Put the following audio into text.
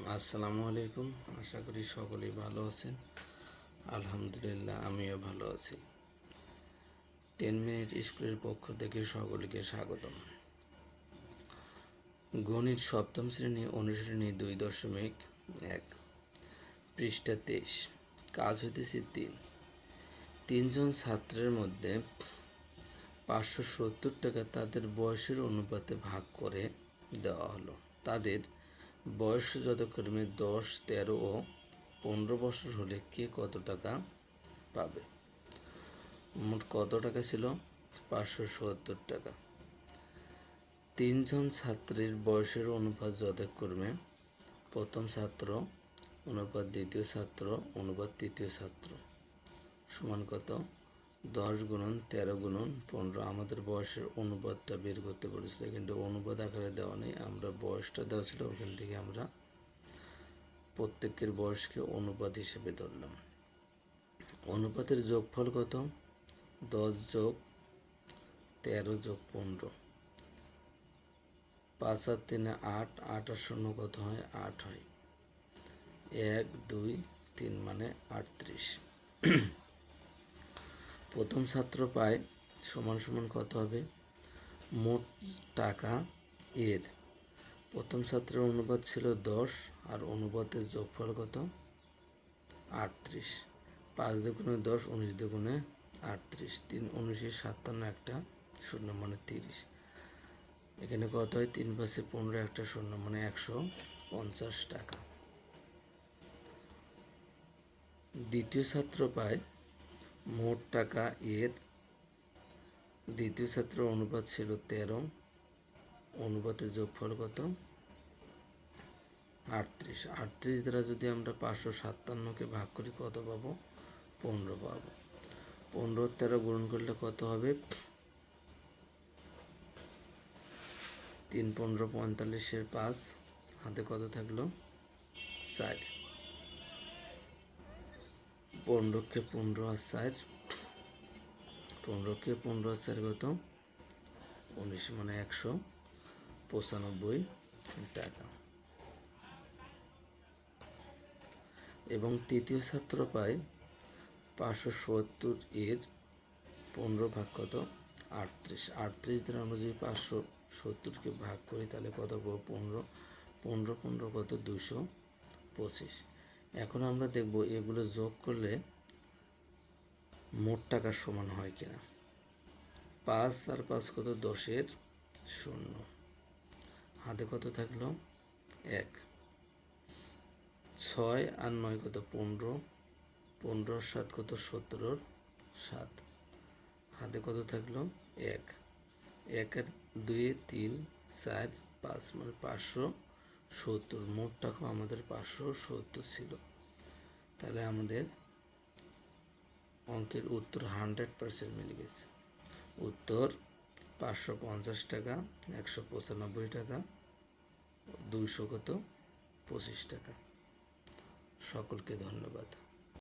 আসসালামু আলাইকুম। আশা করি সকলেই ভালো আছেন। আলহামদুলিল্লাহ, আমিও ভালো আছি। 10 মিনিট স্কুলের পক্ষ থেকে সকলকে স্বাগতম। গণিত সপ্তম শ্রেণী অনুশ্রেণী 2.1 পৃষ্ঠা 23। কাজ হইতেছে 3জন ছাত্রের মধ্যে 570 টাকা তাদের বয়সের অনুপাতে ভাগ করে দেওয়া হলো। তাদের বয়স যথাক্রমে 10, 13 ও 15 বছর হলে কে কত টাকা পাবে? মোট কত টাকা ছিল? 570 টাকা। 3জন ছাত্রের বয়সের অনুপাত যথাক্রমে প্রথম ছাত্র অনুপাত দ্বিতীয় ছাত্র অনুপাত তৃতীয় ছাত্র সমান কত? 10 গুণন 13 গুণন 15। আমাদের বয়সের অনুপাতটা বের করতে বলেছিল, কিন্তু অনুপাত আকারে দেওয়া নেই, আমরা বয়সটা দেওয়া ছিল, ওখান থেকে আমরা প্রত্যেকের বয়সকে অনুপাত হিসেবে ধরলাম। অনুপাতের যোগফল কত? 10 যোগ 13 যোগ 15। 5 আর 3 8, 8 আর 0 কত হয়? 8 হয়। 1 2 3 মানে 38। প্রথম ছাত্র পায় সমান সমান কত হবে? মোট টাকা এর প্রথম ছাত্রের অনুপাত ছিল 10 আর অনুপাতের যোগফল কত? 38। 5 দুগুণে 10, 19 দুগুণে 38, 3 19 57, একটা 0 মানে 30। এখানে কত হয়? 3 পাশে 15, একটা 0 মানে 150 টাকা। দ্বিতীয় ছাত্র পায় মোট টাকা এর দ্বিতীয় ছাত্রের অনুপাত ছিল 13, অনুপাতের যোগফল কত? 38। 38 দ্বারা যদি আমরা 557কে ভাগ করি কত পাবো? 15 পাবো। 15 13 গুণ করলে কত হবে? 3 15 45 5, হাতে কত থাকলো? 4। 15কে 15 আর 4, 15কে 15 আর 4 কত? 19 মানে 195 টাকা। এবং তৃতীয় ছাত্র পায় 570 এর 15 ভাগ কত? 38। 38 দ্বারা আমরা যদি 570কে ভাগ করি তাহলে কত পাবো? 15। 15 15 কত? 225। এখন আমরা দেখব এগুলো যোগ করলে মোট টাকার সমান হয় কিনা। 5 আর 5 কত? 10 0। হাতে কত থাকলো? 1। 6 আর 9 কত? 15। 15 আর 7 কত? 17 7। হাতে কত থাকলো? 1। 1 আর 2 3 4 5 মানে 570। মোট টাকা আমাদের 570 ছিল। তাহলে আমাদের অঙ্কের উত্তর 100% মিলে গেছে। উত্তর 550 টাকা, 195 টাকা, 200 কত? 25 টাকা। সকলকে ধন্যবাদ।